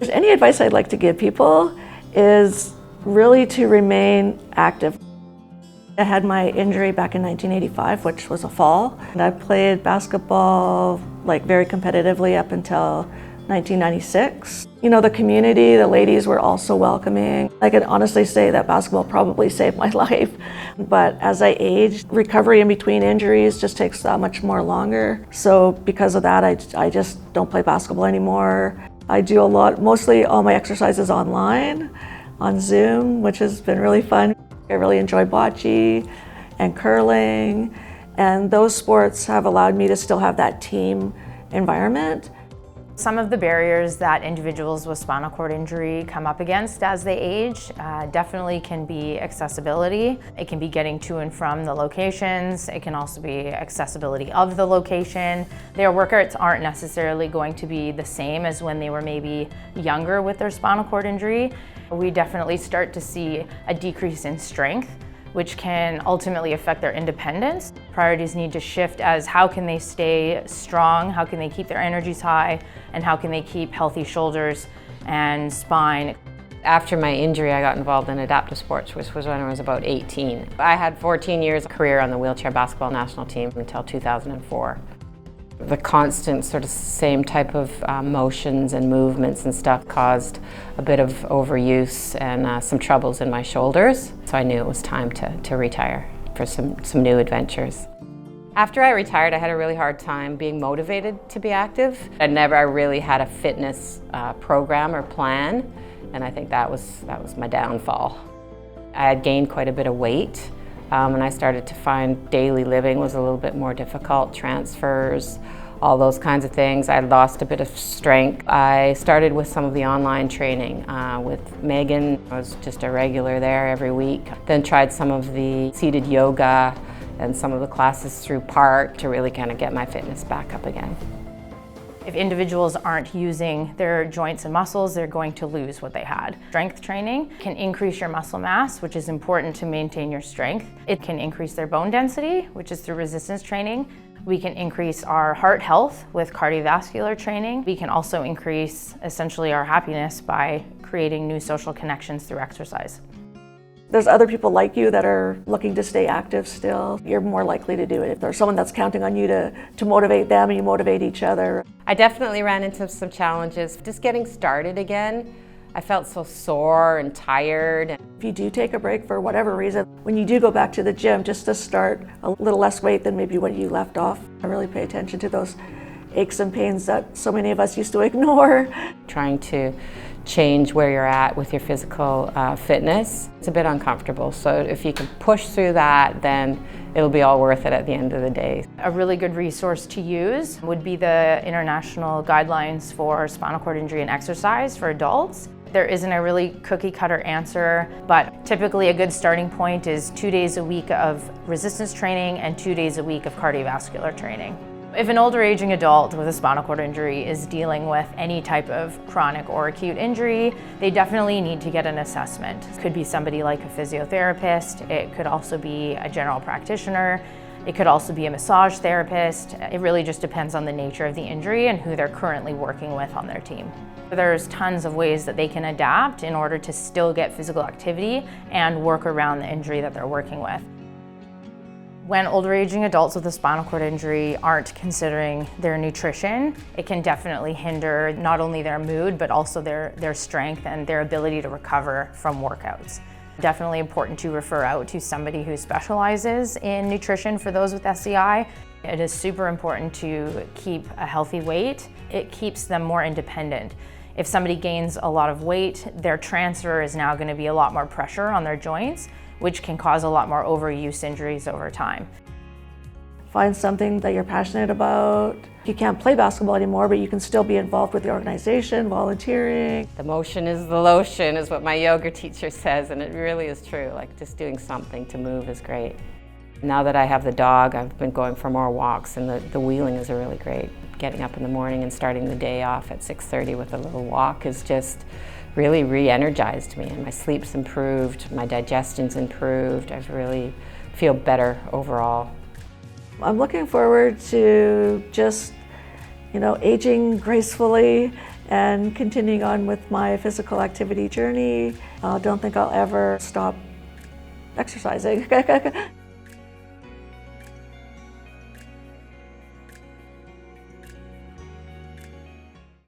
Any advice I'd like to give people is really to remain active. I had my injury back in 1985, which was a fall. And I played basketball very competitively up until 1996. You know, the community, the ladies were also welcoming. I can honestly say that basketball probably saved my life. But as I aged, recovery in between injuries just takes that much more longer. So because of that, I just don't play basketball anymore. I do mostly all my exercises online, on Zoom, which has been really fun. I really enjoy bocce and curling, and those sports have allowed me to still have that team environment. Some of the barriers that individuals with spinal cord injury come up against as they age definitely can be accessibility. It can be getting to and from the locations. It can also be accessibility of the location. Their workouts aren't necessarily going to be the same as when they were maybe younger with their spinal cord injury. We definitely start to see a decrease in strength, which can ultimately affect their independence. Priorities need to shift as how can they stay strong, how can they keep their energies high, and how can they keep healthy shoulders and spine. After my injury, I got involved in adaptive sports, which was when I was about 18. I had 14 years of career on the wheelchair basketball national team until 2004. The constant sort of same type of motions and movements and stuff caused a bit of overuse and some troubles in my shoulders. So I knew it was time to retire for some new adventures. After I retired, I had a really hard time being motivated to be active. I never really had a fitness program or plan, and I think that was my downfall. I had gained quite a bit of weight. And I started to find daily living was a little bit more difficult, transfers, all those kinds of things. I lost a bit of strength. I started with some of the online training with Megan. I was just a regular there every week. Then tried some of the seated yoga and some of the classes through Park to really kind of get my fitness back up again. If individuals aren't using their joints and muscles, they're going to lose what they had. Strength training can increase your muscle mass, which is important to maintain your strength. It can increase their bone density, which is through resistance training. We can increase our heart health with cardiovascular training. We can also increase essentially our happiness by creating new social connections through exercise. There's other people like you that are looking to stay active still. You're more likely to do it. If there's someone that's counting on you to motivate them and you motivate each other. I definitely ran into some challenges. Just getting started again, I felt so sore and tired. If you do take a break for whatever reason, when you do go back to the gym, just to start a little less weight than maybe when you left off, I really pay attention to those aches and pains that so many of us used to ignore. Trying to change where you're at with your physical fitness, it's a bit uncomfortable. So if you can push through that, then it'll be all worth it at the end of the day. A really good resource to use would be the International Guidelines for Spinal Cord Injury and Exercise for adults. There isn't a really cookie cutter answer, but typically a good starting point is 2 days a week of resistance training and 2 days a week of cardiovascular training. If an older aging adult with a spinal cord injury is dealing with any type of chronic or acute injury, they definitely need to get an assessment. It could be somebody like a physiotherapist, it could also be a general practitioner, it could also be a massage therapist. It really just depends on the nature of the injury and who they're currently working with on their team. There's tons of ways that they can adapt in order to still get physical activity and work around the injury that they're working with. When older aging adults with a spinal cord injury aren't considering their nutrition, it can definitely hinder not only their mood, but also their strength and their ability to recover from workouts. Definitely important to refer out to somebody who specializes in nutrition for those with SCI. It is super important to keep a healthy weight. It keeps them more independent. If somebody gains a lot of weight, their transfer is now going to be a lot more pressure on their joints, which can cause a lot more overuse injuries over time. Find something that you're passionate about. You can't play basketball anymore, but you can still be involved with the organization, volunteering. The motion is the lotion is what my yoga teacher says, and it really is true. Like, just doing something to move is great. Now that I have the dog, I've been going for more walks, and the wheeling is really great. Getting up in the morning and starting the day off at 6:30 with a little walk is just really re-energized me, and my sleep's improved, my digestion's improved. I really feel better overall. I'm looking forward to just, aging gracefully and continuing on with my physical activity journey. I don't think I'll ever stop exercising.